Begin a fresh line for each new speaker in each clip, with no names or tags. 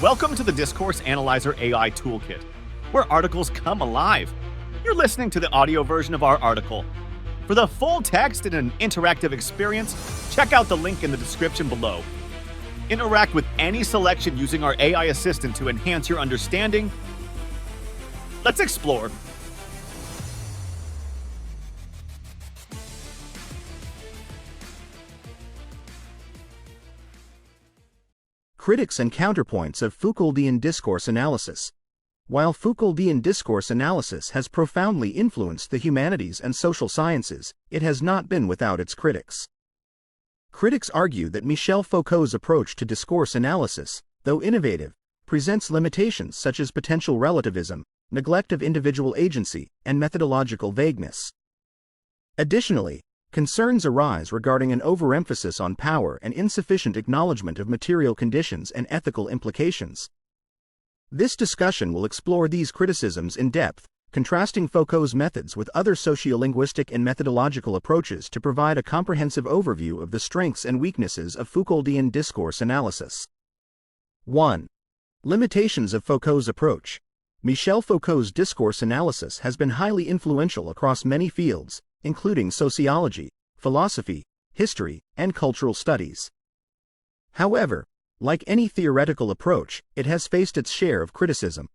Welcome to the Discourse Analyzer AI Toolkit, where articles come alive. You're listening to the audio version of our article. For the full text and an interactive experience, check out the link in the description below. Interact with any selection using our AI assistant to enhance your understanding. Let's explore.
Critics and Counterpoints of Foucauldian Discourse Analysis. While Foucauldian discourse analysis has profoundly influenced the humanities and social sciences, it has not been without its critics. Critics argue that Michel Foucault's approach to discourse analysis, though innovative, presents limitations such as potential relativism, neglect of individual agency, and methodological vagueness. Additionally, concerns arise regarding an overemphasis on power and insufficient acknowledgement of material conditions and ethical implications. This discussion will explore these criticisms in depth, contrasting Foucault's methods with other sociolinguistic and methodological approaches to provide a comprehensive overview of the strengths and weaknesses of Foucauldian discourse analysis. 1. Limitations of Foucault's approach. Michel Foucault's discourse analysis has been highly influential across many fields, including sociology, philosophy, history, and cultural studies. However, like any theoretical approach, it has faced its share of criticism.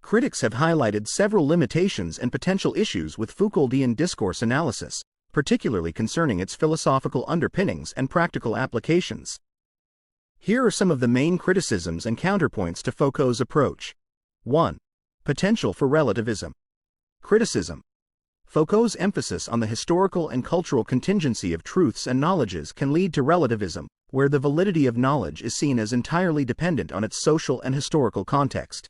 Critics have highlighted several limitations and potential issues with Foucauldian discourse analysis, particularly concerning its philosophical underpinnings and practical applications. Here are some of the main criticisms and counterpoints to Foucault's approach. 1. Potential for relativism. Criticism. Foucault's emphasis on the historical and cultural contingency of truths and knowledges can lead to relativism, where the validity of knowledge is seen as entirely dependent on its social and historical context.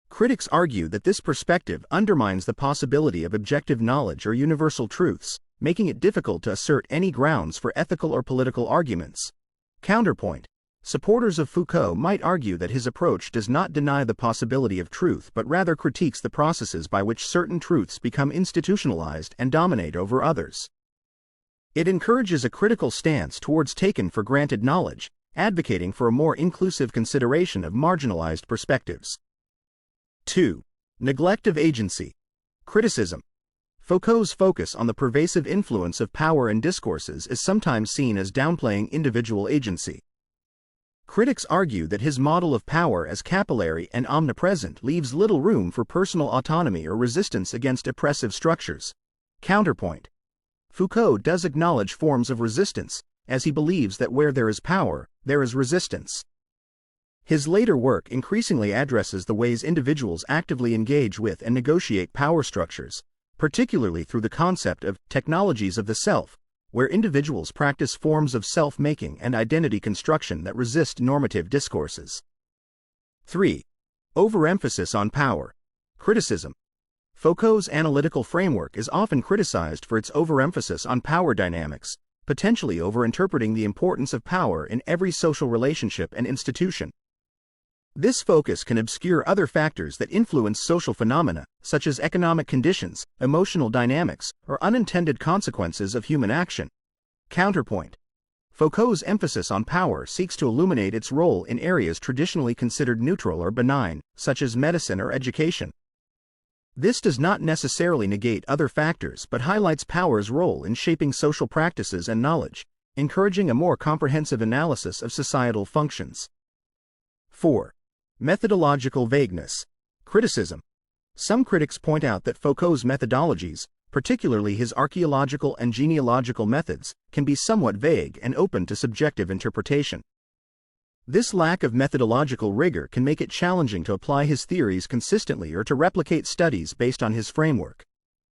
Critics argue that this perspective undermines the possibility of objective knowledge or universal truths, making it difficult to assert any grounds for ethical or political arguments. Counterpoint. Supporters of Foucault might argue that his approach does not deny the possibility of truth but rather critiques the processes by which certain truths become institutionalized and dominate over others. It encourages a critical stance towards taken-for-granted knowledge, advocating for a more inclusive consideration of marginalized perspectives. 2. Neglect of agency. Criticism. Foucault's focus on the pervasive influence of power in discourses is sometimes seen as downplaying individual agency. Critics argue that his model of power as capillary and omnipresent leaves little room for personal autonomy or resistance against oppressive structures. Counterpoint. Foucault does acknowledge forms of resistance, as he believes that where there is power, there is resistance. His later work increasingly addresses the ways individuals actively engage with and negotiate power structures, particularly through the concept of technologies of the self, where individuals practice forms of self-making and identity construction that resist normative discourses. 3. Overemphasis on power. Criticism. Foucault's analytical framework is often criticized for its overemphasis on power dynamics, potentially overinterpreting the importance of power in every social relationship and institution. This focus can obscure other factors that influence social phenomena, such as economic conditions, emotional dynamics, or unintended consequences of human action. Counterpoint. Foucault's emphasis on power seeks to illuminate its role in areas traditionally considered neutral or benign, such as medicine or education. This does not necessarily negate other factors but highlights power's role in shaping social practices and knowledge, encouraging a more comprehensive analysis of societal functions. 4. Methodological vagueness. Criticism. Some critics point out that Foucault's methodologies, particularly his archaeological and genealogical methods, can be somewhat vague and open to subjective interpretation. This lack of methodological rigor can make it challenging to apply his theories consistently or to replicate studies based on his framework.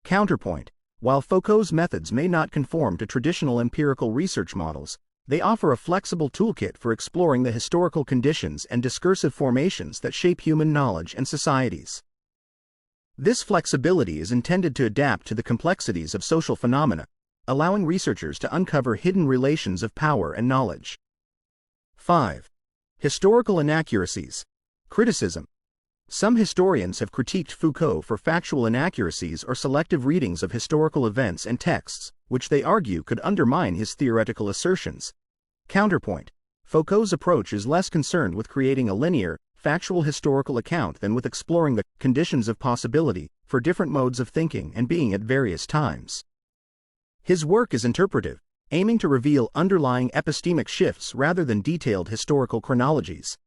Counterpoint. While Foucault's methods may not conform to traditional empirical research models, they offer a flexible toolkit for exploring the historical conditions and discursive formations that shape human knowledge and societies. This flexibility is intended to adapt to the complexities of social phenomena, allowing researchers to uncover hidden relations of power and knowledge. 5. Historical inaccuracies. Criticism. Some historians have critiqued Foucault for factual inaccuracies or selective readings of historical events and texts, which they argue could undermine his theoretical assertions. Counterpoint. Foucault's approach is less concerned with creating a linear, factual historical account than with exploring the conditions of possibility for different modes of thinking and being at various times. His work is interpretive, aiming to reveal underlying epistemic shifts rather than detailed historical chronologies.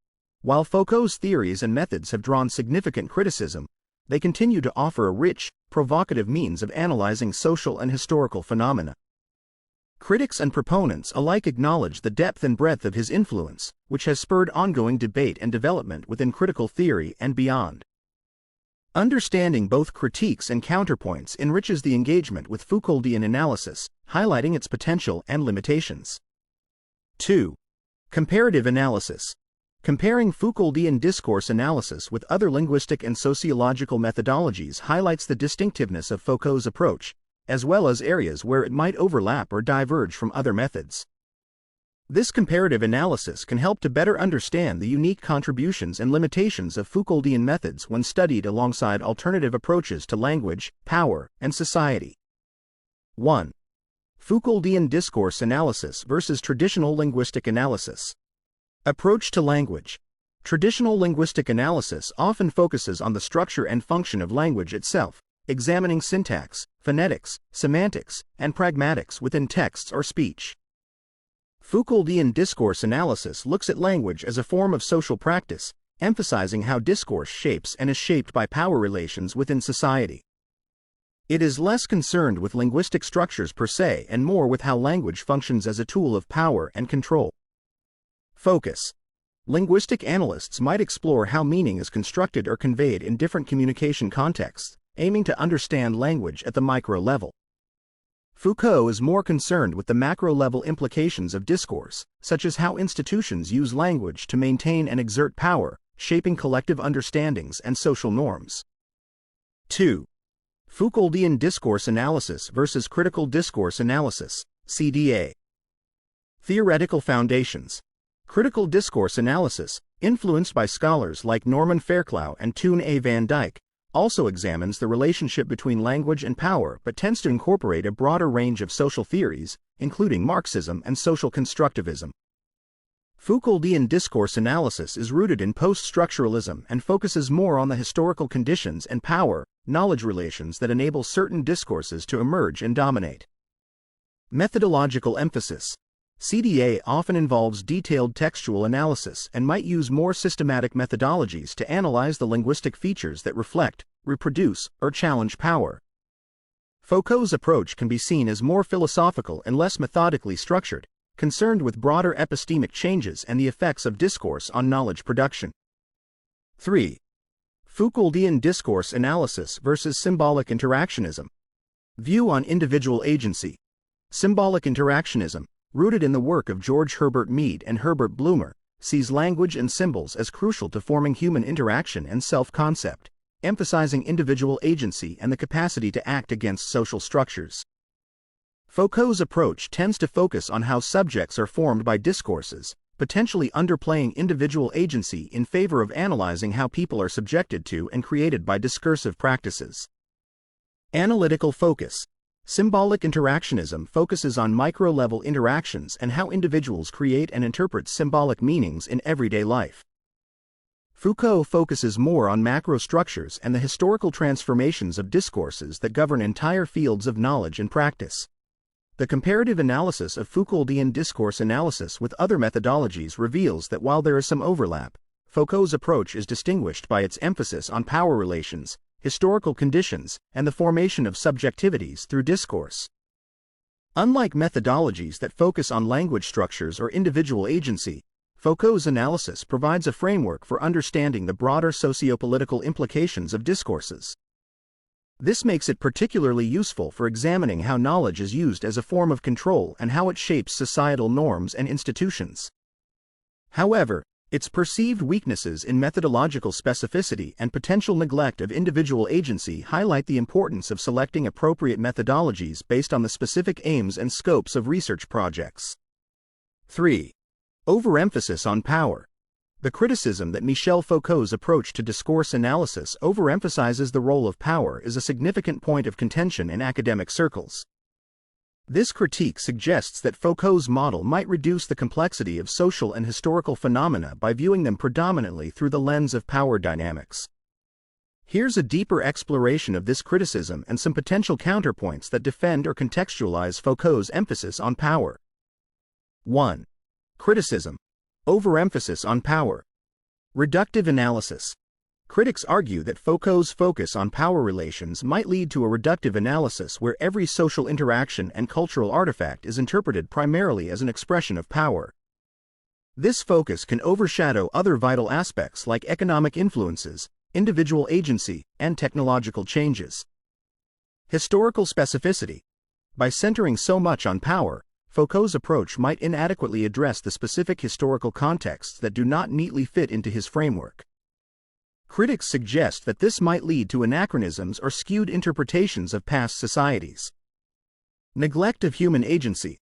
While Foucault's theories and methods have drawn significant criticism, they continue to offer a rich, provocative means of analyzing social and historical phenomena. Critics and proponents alike acknowledge the depth and breadth of his influence, which has spurred ongoing debate and development within critical theory and beyond. Understanding both critiques and counterpoints enriches the engagement with Foucauldian analysis, highlighting its potential and limitations. 2. Comparative analysis. Comparing Foucauldian discourse analysis with other linguistic and sociological methodologies highlights the distinctiveness of Foucault's approach, as well as areas where it might overlap or diverge from other methods. This comparative analysis can help to better understand the unique contributions and limitations of Foucauldian methods when studied alongside alternative approaches to language, power, and society. 1. Foucauldian discourse analysis versus traditional linguistic analysis. Approach to language. Traditional linguistic analysis often focuses on the structure and function of language itself, examining syntax, phonetics, semantics, and pragmatics within texts or speech. Foucauldian discourse analysis looks at language as a form of social practice, emphasizing how discourse shapes and is shaped by power relations within society. It is less concerned with linguistic structures per se and more with how language functions as a tool of power and control. Focus. Linguistic analysts might explore how meaning is constructed or conveyed in different communication contexts, aiming to understand language at the micro level. Foucault is more concerned with the macro-level implications of discourse, such as how institutions use language to maintain and exert power, shaping collective understandings and social norms. 2. Foucauldian discourse analysis versus critical discourse analysis, CDA. Theoretical foundations. Critical discourse analysis, influenced by scholars like Norman Fairclough and Toon A. van Dyck, also examines the relationship between language and power but tends to incorporate a broader range of social theories, including Marxism and social constructivism. Foucauldian discourse analysis is rooted in post-structuralism and focuses more on the historical conditions and power-knowledge relations that enable certain discourses to emerge and dominate. Methodological emphasis. CDA often involves detailed textual analysis and might use more systematic methodologies to analyze the linguistic features that reflect, reproduce, or challenge power. Foucault's approach can be seen as more philosophical and less methodically structured, concerned with broader epistemic changes and the effects of discourse on knowledge production. 3. Foucauldian discourse analysis versus symbolic interactionism. View on individual agency. Symbolic interactionism, rooted in the work of George Herbert Mead and Herbert Blumer, sees language and symbols as crucial to forming human interaction and self-concept, emphasizing individual agency and the capacity to act against social structures. Foucault's approach tends to focus on how subjects are formed by discourses, potentially underplaying individual agency in favor of analyzing how people are subjected to and created by discursive practices. Analytical focus. Symbolic interactionism focuses on micro-level interactions and how individuals create and interpret symbolic meanings in everyday life. Foucault focuses more on macro structures and the historical transformations of discourses that govern entire fields of knowledge and practice. The comparative analysis of Foucauldian discourse analysis with other methodologies reveals that while there is some overlap, Foucault's approach is distinguished by its emphasis on power relations, historical conditions, and the formation of subjectivities through discourse. Unlike methodologies that focus on language structures or individual agency, Foucault's analysis provides a framework for understanding the broader sociopolitical implications of discourses. This makes it particularly useful for examining how knowledge is used as a form of control and how it shapes societal norms and institutions. However, its perceived weaknesses in methodological specificity and potential neglect of individual agency highlight the importance of selecting appropriate methodologies based on the specific aims and scopes of research projects. 3. Overemphasis on power. The criticism that Michel Foucault's approach to discourse analysis overemphasizes the role of power is a significant point of contention in academic circles. This critique suggests that Foucault's model might reduce the complexity of social and historical phenomena by viewing them predominantly through the lens of power dynamics. Here's a deeper exploration of this criticism and some potential counterpoints that defend or contextualize Foucault's emphasis on power. 1. Criticism. Overemphasis on power. Reductive analysis. Critics argue that Foucault's focus on power relations might lead to a reductive analysis where every social interaction and cultural artifact is interpreted primarily as an expression of power. This focus can overshadow other vital aspects like economic influences, individual agency, and technological changes. Historical specificity. By centering so much on power, Foucault's approach might inadequately address the specific historical contexts that do not neatly fit into his framework. Critics suggest that this might lead to anachronisms or skewed interpretations of past societies. Neglect of human agency.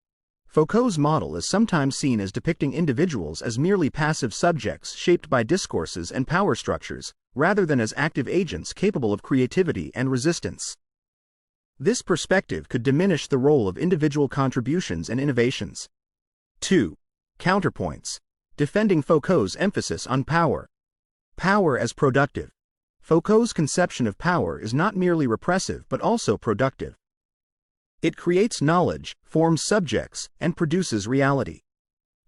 Foucault's model is sometimes seen as depicting individuals as merely passive subjects shaped by discourses and power structures, rather than as active agents capable of creativity and resistance. This perspective could diminish the role of individual contributions and innovations. 2. Counterpoints. Defending Foucault's emphasis on power. Power as productive. Foucault's conception of power is not merely repressive but also productive. It creates knowledge, forms subjects, and produces reality.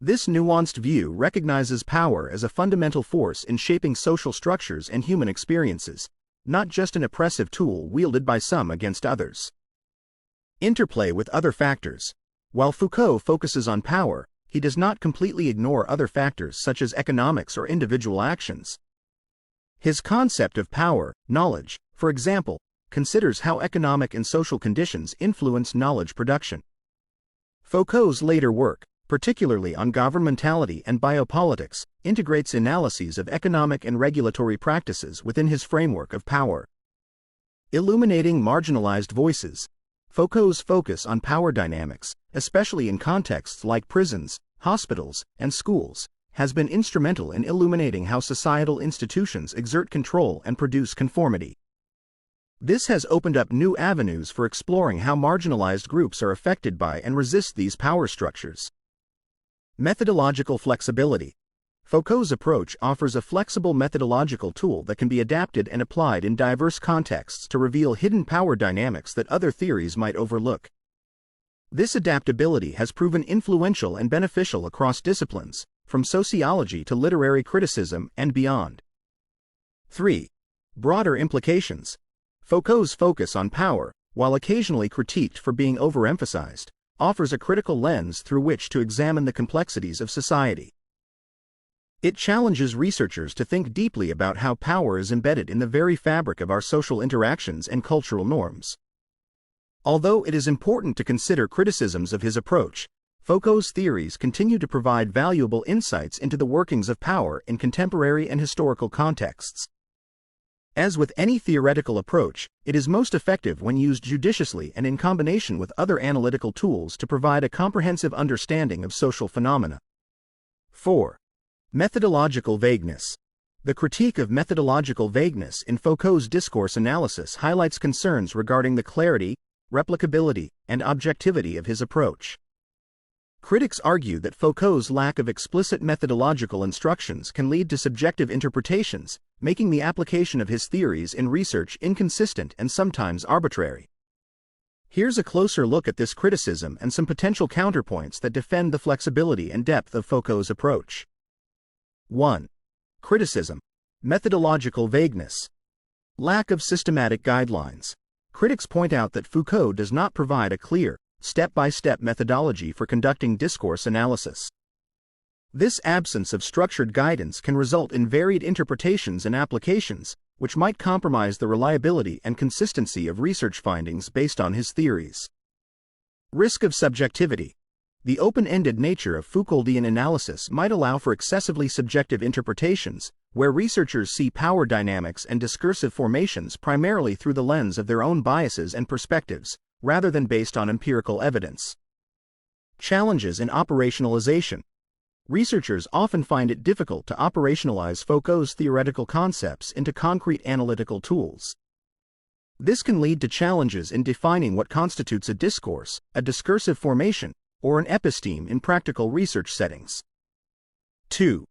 This nuanced view recognizes power as a fundamental force in shaping social structures and human experiences, not just an oppressive tool wielded by some against others. Interplay with other factors. While Foucault focuses on power, he does not completely ignore other factors such as economics or individual actions. His concept of power, knowledge, for example, considers how economic and social conditions influence knowledge production. Foucault's later work, particularly on governmentality and biopolitics, integrates analyses of economic and regulatory practices within his framework of power. Illuminating marginalized voices. Foucault's focus on power dynamics, especially in contexts like prisons, hospitals, and schools, has been instrumental in illuminating how societal institutions exert control and produce conformity. This has opened up new avenues for exploring how marginalized groups are affected by and resist these power structures. Methodological flexibility. Foucault's approach offers a flexible methodological tool that can be adapted and applied in diverse contexts to reveal hidden power dynamics that other theories might overlook. This adaptability has proven influential and beneficial across disciplines, from sociology to literary criticism and beyond. 3. Broader implications. Foucault's focus on power, while occasionally critiqued for being overemphasized, offers a critical lens through which to examine the complexities of society. It challenges researchers to think deeply about how power is embedded in the very fabric of our social interactions and cultural norms. Although it is important to consider criticisms of his approach, Foucault's theories continue to provide valuable insights into the workings of power in contemporary and historical contexts. As with any theoretical approach, it is most effective when used judiciously and in combination with other analytical tools to provide a comprehensive understanding of social phenomena. 4. Methodological vagueness. The critique of methodological vagueness in Foucault's discourse analysis highlights concerns regarding the clarity, replicability, and objectivity of his approach. Critics argue that Foucault's lack of explicit methodological instructions can lead to subjective interpretations, making the application of his theories in research inconsistent and sometimes arbitrary. Here's a closer look at this criticism and some potential counterpoints that defend the flexibility and depth of Foucault's approach. 1. Criticism. Methodological vagueness. Lack of systematic guidelines. Critics point out that Foucault does not provide a clear, step-by-step methodology for conducting discourse analysis. This absence of structured guidance can result in varied interpretations and applications, which might compromise the reliability and consistency of research findings based on his theories. Risk of subjectivity. The open-ended nature of Foucauldian analysis might allow for excessively subjective interpretations, where researchers see power dynamics and discursive formations primarily through the lens of their own biases and perspectives, rather than based on empirical evidence. Challenges in operationalization. Researchers often find it difficult to operationalize Foucault's theoretical concepts into concrete analytical tools. This can lead to challenges in defining what constitutes a discourse, a discursive formation, or an episteme in practical research settings. 2.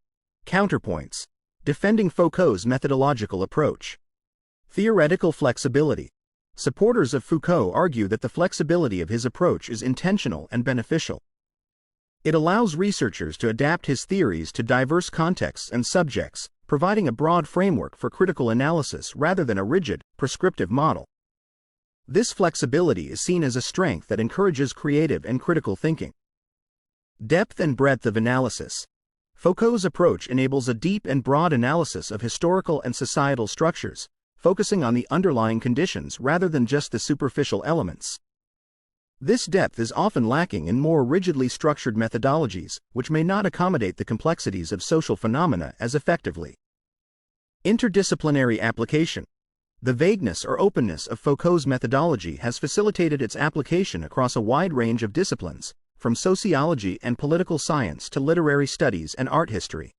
Counterpoints. Defending Foucault's methodological approach. Theoretical flexibility. Supporters of Foucault argue that the flexibility of his approach is intentional and beneficial. It allows researchers to adapt his theories to diverse contexts and subjects, providing a broad framework for critical analysis rather than a rigid, prescriptive model. This flexibility is seen as a strength that encourages creative and critical thinking. Depth and breadth of analysis. Foucault's approach enables a deep and broad analysis of historical and societal structures, focusing on the underlying conditions rather than just the superficial elements. This depth is often lacking in more rigidly structured methodologies, which may not accommodate the complexities of social phenomena as effectively. Interdisciplinary application. The vagueness or openness of Foucault's methodology has facilitated its application across a wide range of disciplines, from sociology and political science to literary studies and art history.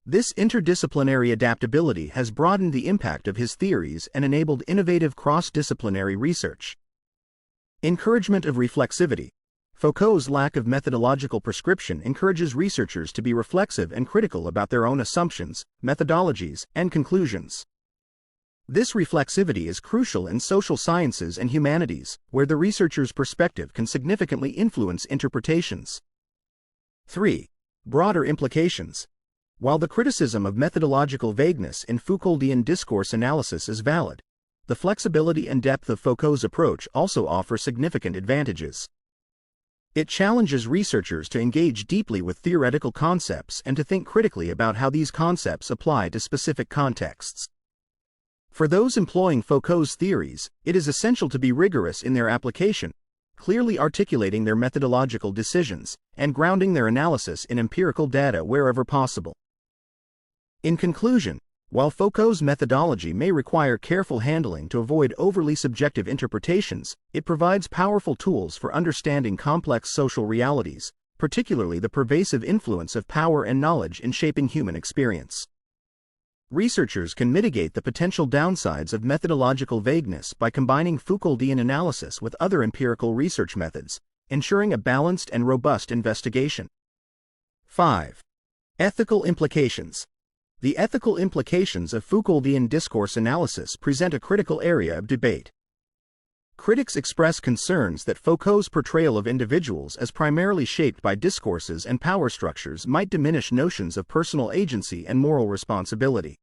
This interdisciplinary adaptability has broadened the impact of his theories and enabled innovative cross-disciplinary research. Encouragement of reflexivity. Foucault's lack of methodological prescription encourages researchers to be reflexive and critical about their own assumptions, methodologies, and conclusions. This reflexivity is crucial in social sciences and humanities, where the researcher's perspective can significantly influence interpretations. 3. Broader implications. While the criticism of methodological vagueness in Foucauldian discourse analysis is valid, the flexibility and depth of Foucault's approach also offer significant advantages. It challenges researchers to engage deeply with theoretical concepts and to think critically about how these concepts apply to specific contexts. For those employing Foucault's theories, it is essential to be rigorous in their application, clearly articulating their methodological decisions, and grounding their analysis in empirical data wherever possible. In conclusion, while Foucault's methodology may require careful handling to avoid overly subjective interpretations, it provides powerful tools for understanding complex social realities, particularly the pervasive influence of power and knowledge in shaping human experience. Researchers can mitigate the potential downsides of methodological vagueness by combining Foucauldian analysis with other empirical research methods, ensuring a balanced and robust investigation. 5. Ethical implications. The ethical implications of Foucauldian discourse analysis present a critical area of debate. Critics express concerns that Foucault's portrayal of individuals as primarily shaped by discourses and power structures might diminish notions of personal agency and moral responsibility.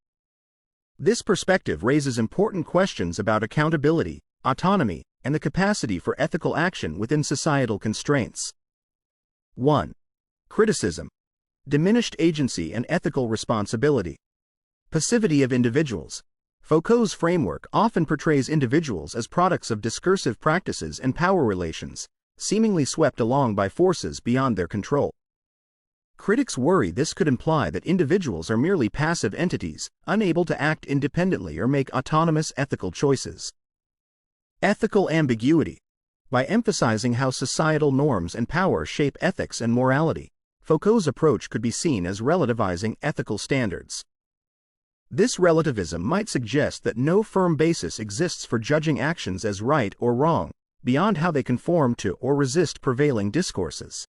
This perspective raises important questions about accountability, autonomy, and the capacity for ethical action within societal constraints. 1. Criticism. Diminished agency and ethical responsibility. Passivity of individuals. Foucault's framework often portrays individuals as products of discursive practices and power relations, seemingly swept along by forces beyond their control. Critics worry this could imply that individuals are merely passive entities, unable to act independently or make autonomous ethical choices. Ethical ambiguity. By emphasizing how societal norms and power shape ethics and morality, Foucault's approach could be seen as relativizing ethical standards. This relativism might suggest that no firm basis exists for judging actions as right or wrong, beyond how they conform to or resist prevailing discourses.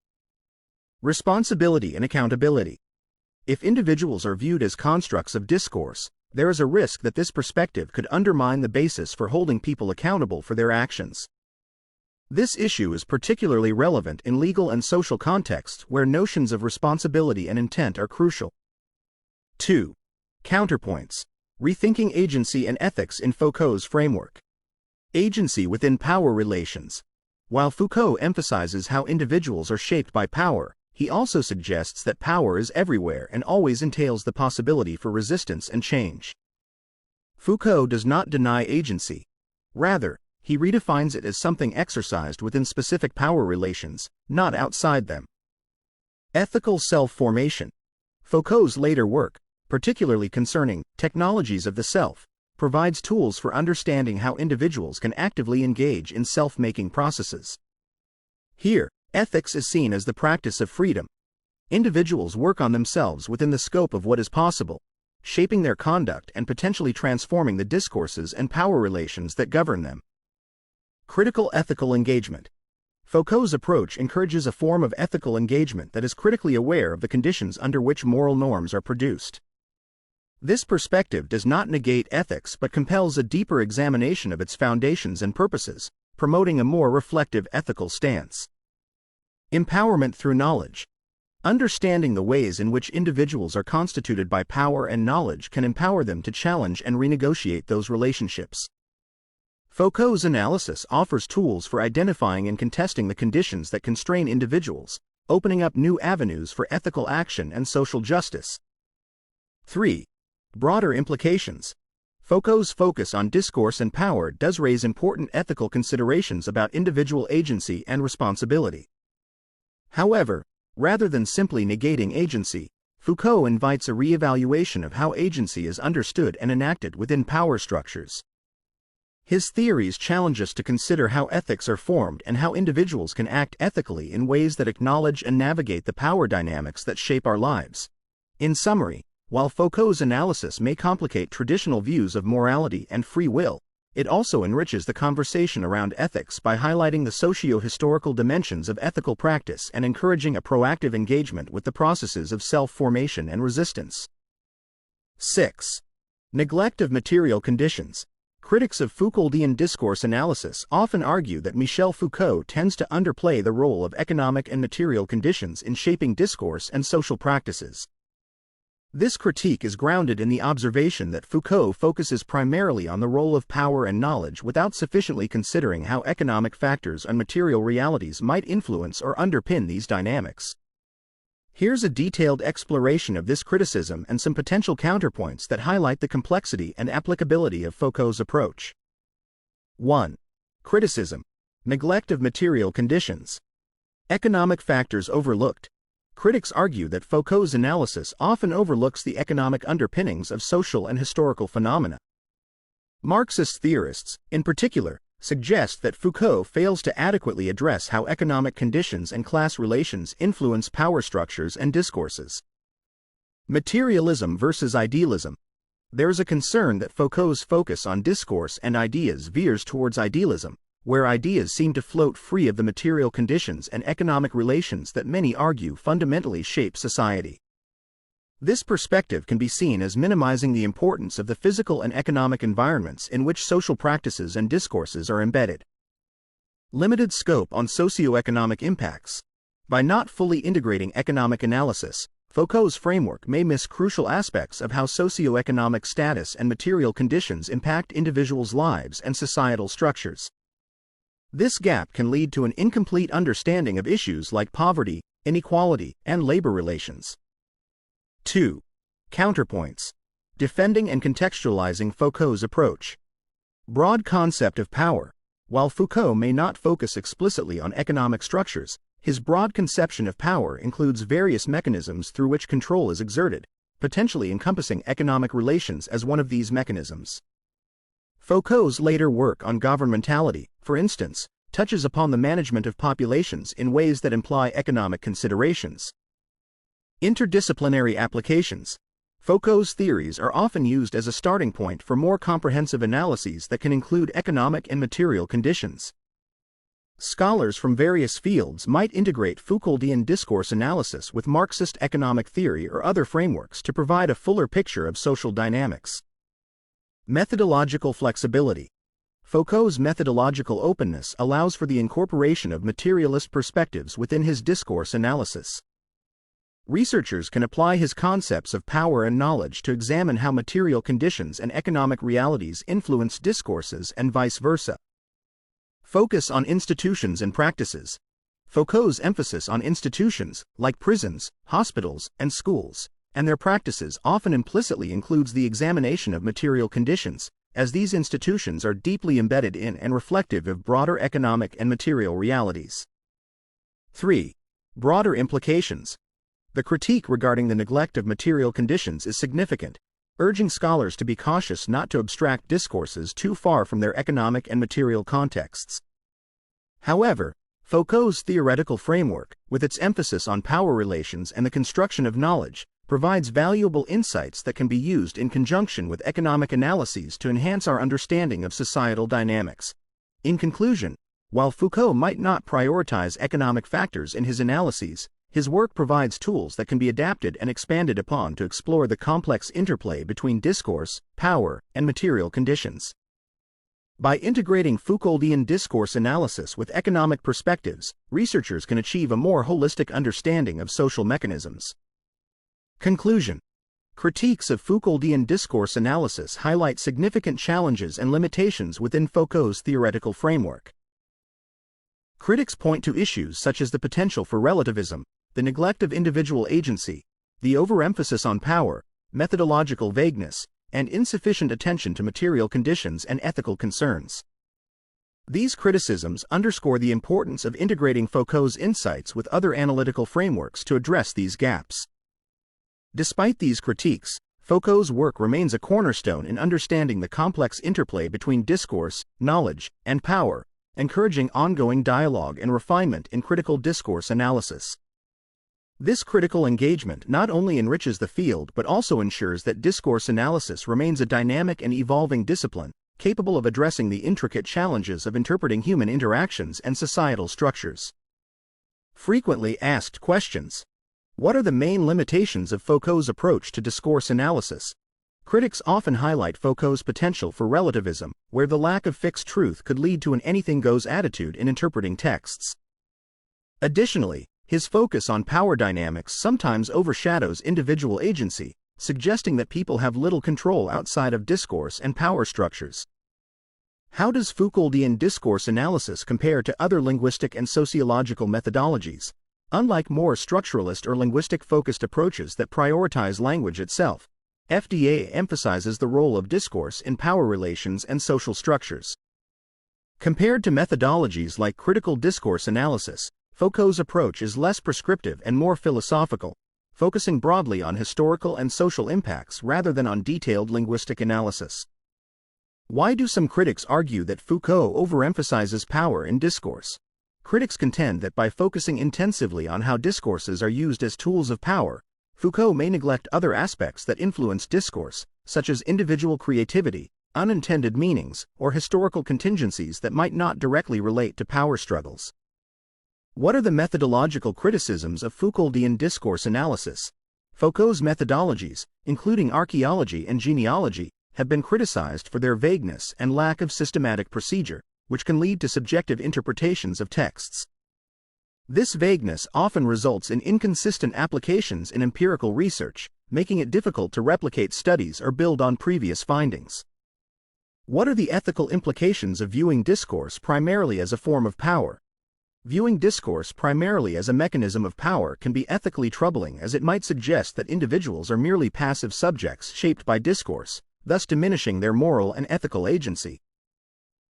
Responsibility and accountability. If individuals are viewed as constructs of discourse, there is a risk that this perspective could undermine the basis for holding people accountable for their actions. This issue is particularly relevant in legal and social contexts where notions of responsibility and intent are crucial. 2. Counterpoints. Rethinking agency and ethics in Foucault's framework. Agency within power relations. While Foucault emphasizes how individuals are shaped by power, he also suggests that power is everywhere and always entails the possibility for resistance and change. Foucault does not deny agency. Rather, he redefines it as something exercised within specific power relations, not outside them. Ethical self-formation. Foucault's later work, particularly concerning technologies of the self, provides tools for understanding how individuals can actively engage in self-making processes. Here, ethics is seen as the practice of freedom. Individuals work on themselves within the scope of what is possible, shaping their conduct and potentially transforming the discourses and power relations that govern them. Critical ethical engagement. Foucault's approach encourages a form of ethical engagement that is critically aware of the conditions under which moral norms are produced. This perspective does not negate ethics but compels a deeper examination of its foundations and purposes, promoting a more reflective ethical stance. Empowerment through knowledge. Understanding the ways in which individuals are constituted by power and knowledge can empower them to challenge and renegotiate those relationships. Foucault's analysis offers tools for identifying and contesting the conditions that constrain individuals, opening up new avenues for ethical action and social justice. 3. Broader implications. Foucault's focus on discourse and power does raise important ethical considerations about individual agency and responsibility. However, rather than simply negating agency, Foucault invites a re-evaluation of how agency is understood and enacted within power structures. His theories challenge us to consider how ethics are formed and how individuals can act ethically in ways that acknowledge and navigate the power dynamics that shape our lives. In summary, while Foucault's analysis may complicate traditional views of morality and free will, it also enriches the conversation around ethics by highlighting the socio-historical dimensions of ethical practice and encouraging a proactive engagement with the processes of self-formation and resistance. 6. Neglect of material conditions. Critics of Foucauldian discourse analysis often argue that Michel Foucault tends to underplay the role of economic and material conditions in shaping discourse and social practices. This critique is grounded in the observation that Foucault focuses primarily on the role of power and knowledge without sufficiently considering how economic factors and material realities might influence or underpin these dynamics. Here's a detailed exploration of this criticism and some potential counterpoints that highlight the complexity and applicability of Foucault's approach. 1. Criticism. Neglect of material conditions. Economic factors overlooked. Critics argue that Foucault's analysis often overlooks the economic underpinnings of social and historical phenomena. Marxist theorists, in particular, suggest that Foucault fails to adequately address how economic conditions and class relations influence power structures and discourses. Materialism versus idealism. There is a concern that Foucault's focus on discourse and ideas veers towards idealism, where ideas seem to float free of the material conditions and economic relations that many argue fundamentally shape society. This perspective can be seen as minimizing the importance of the physical and economic environments in which social practices and discourses are embedded. Limited scope on socioeconomic impacts. By not fully integrating economic analysis, Foucault's framework may miss crucial aspects of how socioeconomic status and material conditions impact individuals' lives and societal structures. This gap can lead to an incomplete understanding of issues like poverty, inequality, and labor relations. 2. Counterpoints. Defending and contextualizing Foucault's approach. Broad concept of power. While Foucault may not focus explicitly on economic structures, his broad conception of power includes various mechanisms through which control is exerted, potentially encompassing economic relations as one of these mechanisms. Foucault's later work on governmentality, for instance, touches upon the management of populations in ways that imply economic considerations. Interdisciplinary applications. Foucault's theories are often used as a starting point for more comprehensive analyses that can include economic and material conditions. Scholars from various fields might integrate Foucauldian discourse analysis with Marxist economic theory or other frameworks to provide a fuller picture of social dynamics. Methodological flexibility. Foucault's methodological openness allows for the incorporation of materialist perspectives within his discourse analysis. Researchers can apply his concepts of power and knowledge to examine how material conditions and economic realities influence discourses and vice versa. Focus on institutions and practices. Foucault's emphasis on institutions, like prisons, hospitals, and schools, and their practices often implicitly includes the examination of material conditions, as these institutions are deeply embedded in and reflective of broader economic and material realities. 3. Broader implications. The critique regarding the neglect of material conditions is significant, urging scholars to be cautious not to abstract discourses too far from their economic and material contexts. However, Foucault's theoretical framework, with its emphasis on power relations and the construction of knowledge, provides valuable insights that can be used in conjunction with economic analyses to enhance our understanding of societal dynamics. In conclusion, while Foucault might not prioritize economic factors in his analyses, his work provides tools that can be adapted and expanded upon to explore the complex interplay between discourse, power, and material conditions. By integrating Foucauldian discourse analysis with economic perspectives, researchers can achieve a more holistic understanding of social mechanisms. Conclusion. Critiques of Foucauldian discourse analysis highlight significant challenges and limitations within Foucault's theoretical framework. Critics point to issues such as the potential for relativism, the neglect of individual agency, the overemphasis on power, methodological vagueness, and insufficient attention to material conditions and ethical concerns. These criticisms underscore the importance of integrating Foucault's insights with other analytical frameworks to address these gaps. Despite these critiques, Foucault's work remains a cornerstone in understanding the complex interplay between discourse, knowledge, and power, encouraging ongoing dialogue and refinement in critical discourse analysis. This critical engagement not only enriches the field but also ensures that discourse analysis remains a dynamic and evolving discipline, capable of addressing the intricate challenges of interpreting human interactions and societal structures. Frequently asked questions. What are the main limitations of Foucault's approach to discourse analysis? Critics often highlight Foucault's potential for relativism, where the lack of fixed truth could lead to an anything-goes attitude in interpreting texts. Additionally, his focus on power dynamics sometimes overshadows individual agency, suggesting that people have little control outside of discourse and power structures. How does Foucauldian discourse analysis compare to other linguistic and sociological methodologies? Unlike more structuralist or linguistic-focused approaches that prioritize language itself, FDA emphasizes the role of discourse in power relations and social structures. Compared to methodologies like critical discourse analysis, Foucault's approach is less prescriptive and more philosophical, focusing broadly on historical and social impacts rather than on detailed linguistic analysis. Why do some critics argue that Foucault overemphasizes power in discourse? Critics contend that by focusing intensively on how discourses are used as tools of power, Foucault may neglect other aspects that influence discourse, such as individual creativity, unintended meanings, or historical contingencies that might not directly relate to power struggles. What are the methodological criticisms of Foucauldian discourse analysis? Foucault's methodologies, including archaeology and genealogy, have been criticized for their vagueness and lack of systematic procedure, which can lead to subjective interpretations of texts. This vagueness often results in inconsistent applications in empirical research, making it difficult to replicate studies or build on previous findings. What are the ethical implications of viewing discourse primarily as a form of power? Viewing discourse primarily as a mechanism of power can be ethically troubling, as it might suggest that individuals are merely passive subjects shaped by discourse, thus diminishing their moral and ethical agency.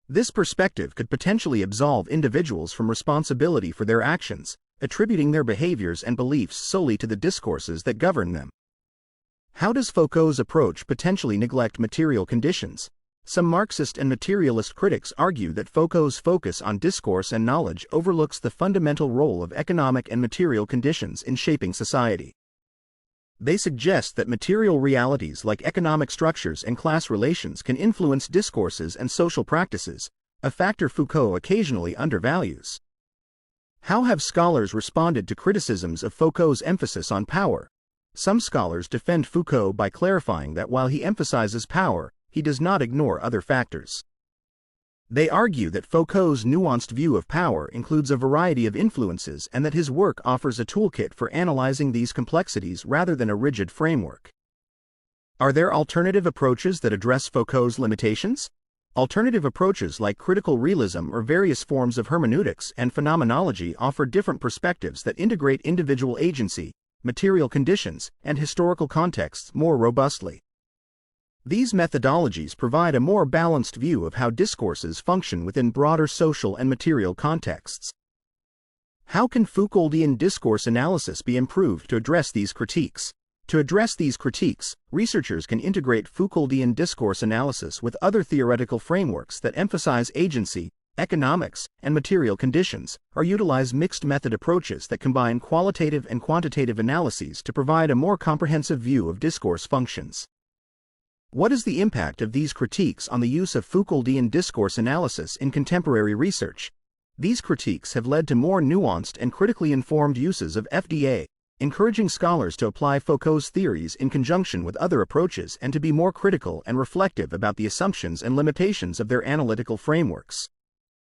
This perspective could potentially absolve individuals from responsibility for their actions, attributing their behaviors and beliefs solely to the discourses that govern them. How does Foucault's approach potentially neglect material conditions? Some Marxist and materialist critics argue that Foucault's focus on discourse and knowledge overlooks the fundamental role of economic and material conditions in shaping society. They suggest that material realities like economic structures and class relations can influence discourses and social practices, a factor Foucault occasionally undervalues. How have scholars responded to criticisms of Foucault's emphasis on power? Some scholars defend Foucault by clarifying that while he emphasizes power, he does not ignore other factors. They argue that Foucault's nuanced view of power includes a variety of influences and that his work offers a toolkit for analyzing these complexities rather than a rigid framework. Are there alternative approaches that address Foucault's limitations? Alternative approaches like critical realism or various forms of hermeneutics and phenomenology offer different perspectives that integrate individual agency, material conditions, and historical contexts more robustly. These methodologies provide a more balanced view of how discourses function within broader social and material contexts. How can Foucauldian discourse analysis be improved to address these critiques? To address these critiques, researchers can integrate Foucauldian discourse analysis with other theoretical frameworks that emphasize agency, economics, and material conditions, or utilize mixed method approaches that combine qualitative and quantitative analyses to provide a more comprehensive view of discourse functions. What is the impact of these critiques on the use of Foucauldian discourse analysis in contemporary research? These critiques have led to more nuanced and critically informed uses of FDA, encouraging scholars to apply Foucault's theories in conjunction with other approaches and to be more critical and reflective about the assumptions and limitations of their analytical frameworks.